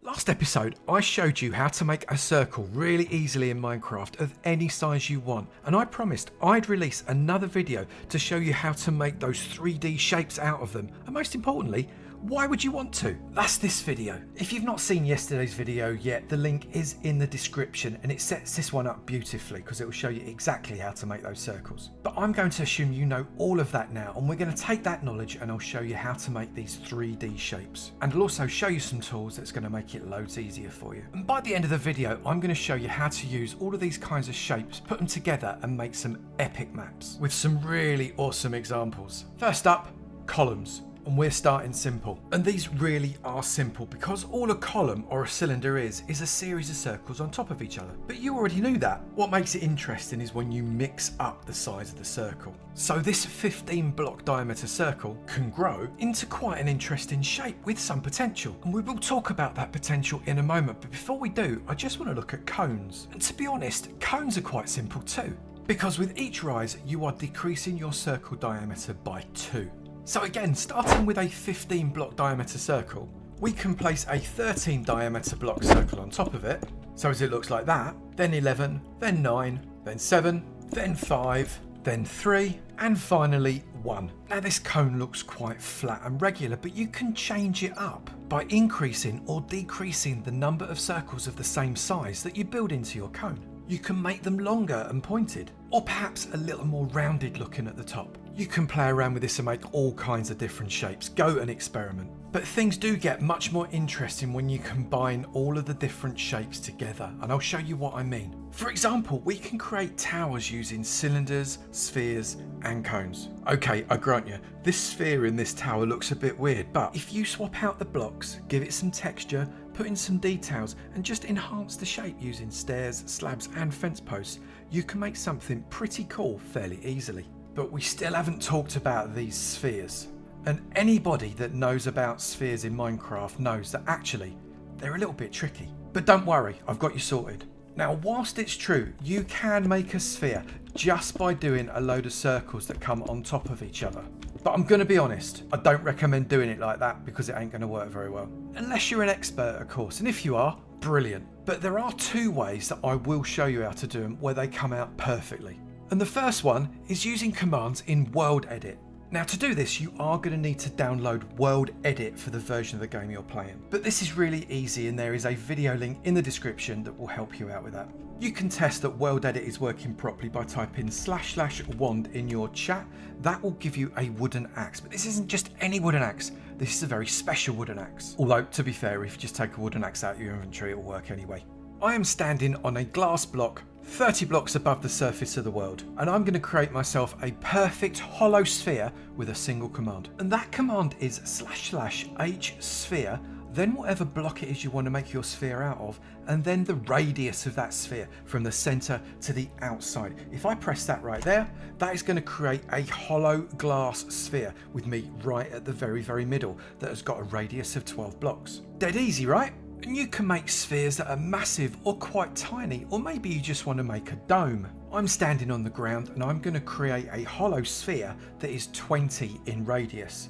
Last episode, I showed you how to make a circle really easily in Minecraft of any size you want, and I promised I'd release another video to show you how to make those 3D shapes out of them, and most importantly, why would you want to? That's this video. If you've not seen yesterday's video yet, the link is in the description and it sets this one up beautifully because it will show you exactly how to make those circles. But I'm going to assume you know all of that now, and we're going to take that knowledge and I'll show you how to make these 3D shapes. And I'll also show you some tools that's going to make it loads easier for you. And by the end of the video, I'm going to show you how to use all of these kinds of shapes, put them together and make some epic maps with some really awesome examples. First up, columns. And we're starting simple. And these really are simple because all a column or a cylinder is a series of circles on top of each other. But you already knew that. What makes it interesting is when you mix up the size of the circle. So this 15 block diameter circle can grow into quite an interesting shape with some potential. And we will talk about that potential in a moment. But before we do, I just want to look at cones. And to be honest, cones are quite simple too. Because with each rise, you are decreasing your circle diameter by 2. So again, starting with a 15 block diameter circle, we can place a 13 diameter block circle on top of it. So as it looks like that, then 11, then 9, then 7, then 5, then 3, and finally 1. Now this cone looks quite flat and regular, but you can change it up by increasing or decreasing the number of circles of the same size that you build into your cone. You can make them longer and pointed, or perhaps a little more rounded looking at the top. You can play around with this and make all kinds of different shapes. Go and experiment. But things do get much more interesting when you combine all of the different shapes together, and I'll show you what I mean. For example, we can create towers using cylinders, spheres, and cones. Okay, I grant you, this sphere in this tower looks a bit weird, but if you swap out the blocks, give it some texture, put in some details, and just enhance the shape using stairs, slabs, and fence posts, you can make something pretty cool fairly easily. But we still haven't talked about these spheres. And anybody that knows about spheres in Minecraft knows that actually they're a little bit tricky. But don't worry, I've got you sorted. Now, whilst it's true, you can make a sphere just by doing a load of circles that come on top of each other. But I'm going to be honest, I don't recommend doing it like that because it ain't going to work very well. Unless you're an expert, of course, and if you are, brilliant. But there are 2 ways that I will show you how to do them where they come out perfectly. And the first one is using commands in WorldEdit. Now to do this, you are going to need to download WorldEdit for the version of the game you're playing. But this is really easy and there is a video link in the description that will help you out with that. You can test that WorldEdit is working properly by typing //wand in your chat. That will give you a wooden axe, but this isn't just any wooden axe. This is a very special wooden axe. Although, to be fair, if you just take a wooden axe out of your inventory, it will work anyway. I am standing on a glass block 30 blocks above the surface of the world, and I'm going to create myself a perfect hollow sphere with a single command. And that command is //h sphere, then whatever block it is you want to make your sphere out of, and then the radius of that sphere from the center to the outside. If I press that right there, that is going to create a hollow glass sphere with me right at the very middle that has got a radius of 12 blocks. Dead easy, right? And you can make spheres that are massive or quite tiny, or maybe you just want to make a dome. I'm standing on the ground and I'm going to create a hollow sphere that is 20 in radius.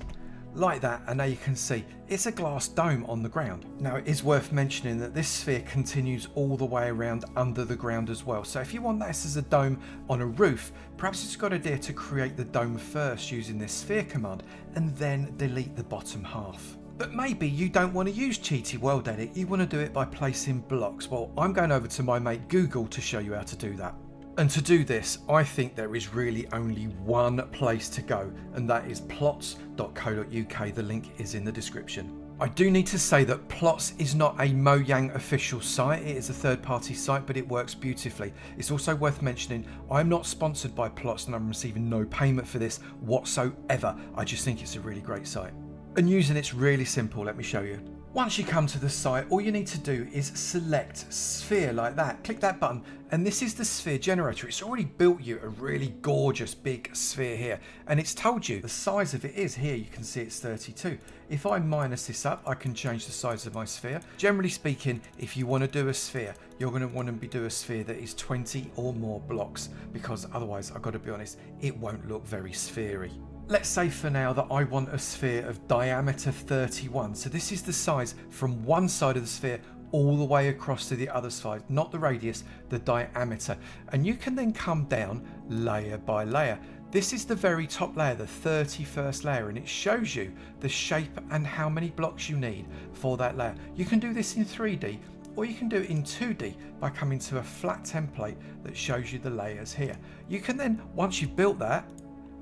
Like that, and now you can see it's a glass dome on the ground. Now it is worth mentioning that this sphere continues all the way around under the ground as well. So if you want this as a dome on a roof, perhaps it's a good idea to create the dome first using this sphere command and then delete the bottom half. But maybe you don't want to use cheaty WorldEdit, you want to do it by placing blocks. Well, I'm going over to my mate Google to show you how to do that. And to do this, I think there is really only one place to go, and that is plots.co.uk. The link is in the description. I do need to say that Plots is not a Mojang official site, it is a third-party site, but it works beautifully. It's also worth mentioning, I'm not sponsored by Plots and I'm receiving no payment for this whatsoever. I just think it's a really great site. And using it's really simple, let me show you. Once you come to the site, all you need to do is select sphere like that. Click that button, and this is the sphere generator. It's already built you a really gorgeous big sphere here, and it's told you the size of it is here. You can see it's 32. If I minus this up, I can change the size of my sphere. Generally speaking, if you want to do a sphere, you're going to want to do a sphere that is 20 or more blocks, because otherwise, I've got to be honest, it won't look very sphery. Let's say for now that I want a sphere of diameter 31. So this is the size from one side of the sphere all the way across to the other side, not the radius, the diameter. And you can then come down layer by layer. This is the very top layer, the 31st layer, and it shows you the shape and how many blocks you need for that layer. You can do this in 3D, or you can do it in 2D by coming to a flat template that shows you the layers here. You can then, once you've built that,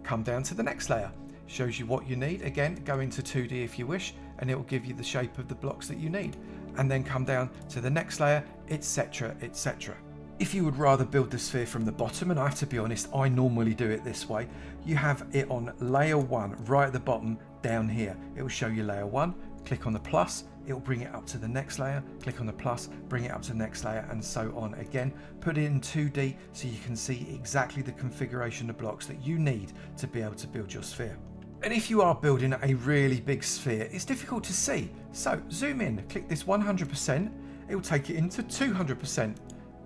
come down to the next layer. Shows you what you need. Again, go into 2D if you wish, and it will give you the shape of the blocks that you need. And then come down to the next layer, etc, etc. If you would rather build the sphere from the bottom, and I have to be honest, I normally do it this way, you have it on layer 1 right at the bottom down here. It will show you layer 1, click on the plus, it will bring it up to the next layer, click on the plus, bring it up to the next layer, and so on. Again, put it in 2D so you can see exactly the configuration of blocks that you need to be able to build your sphere. And if you are building a really big sphere, it's difficult to see. So zoom in, click this 100%, it will take it into 200%,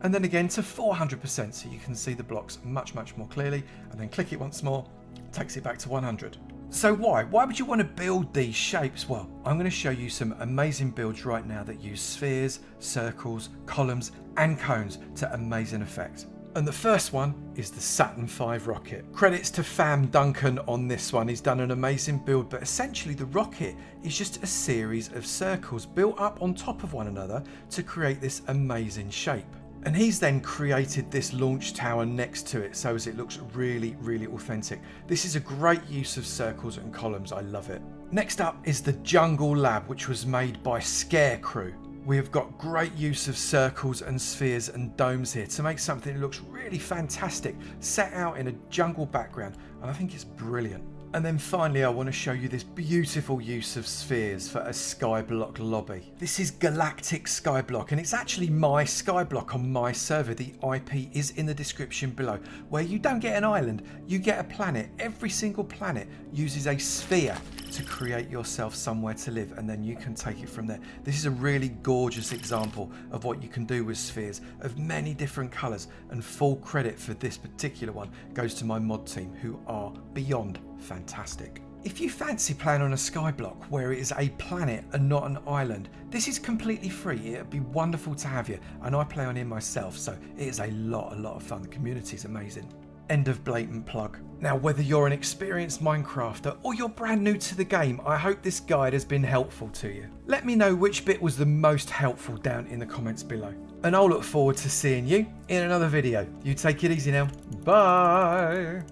and then again to 400%, so you can see the blocks much more clearly, and then click it once more, takes it back to 100. So why would you want to build these shapes? Well, I'm going to show you some amazing builds right now that use spheres, circles, columns and cones to amazing effect. And the first one is the Saturn V rocket. Credits to Fam Duncan on this one. He's done an amazing build, but essentially the rocket is just a series of circles built up on top of one another to create this amazing shape. And he's then created this launch tower next to it so as it looks really authentic. This is a great use of circles and columns. I love it. Next up is the Jungle Lab, which was made by Scarecrew. We have got great use of circles and spheres and domes here to make something that looks really fantastic, set out in a jungle background, and I think it's brilliant. And then finally, I want to show you this beautiful use of spheres for a skyblock lobby. This is Galactic Skyblock, and it's actually my skyblock on my server. The IP is in the description below, where you don't get an island, you get a planet. Every single planet uses a sphere to create yourself somewhere to live, and then you can take it from there. This is a really gorgeous example of what you can do with spheres of many different colours, and full credit for this particular one goes to my mod team, who are beyond fantastic. If you fancy playing on a skyblock where it is a planet and not an island, this is completely free. It'd be wonderful to have you, and I play on here myself, so it is a lot of fun. The community is amazing. End of blatant plug. Now, whether you're an experienced Minecrafter or you're brand new to the game, I hope this guide has been helpful to you. Let me know which bit was the most helpful down in the comments below, and I'll look forward to seeing you in another video. You take it easy now. Bye.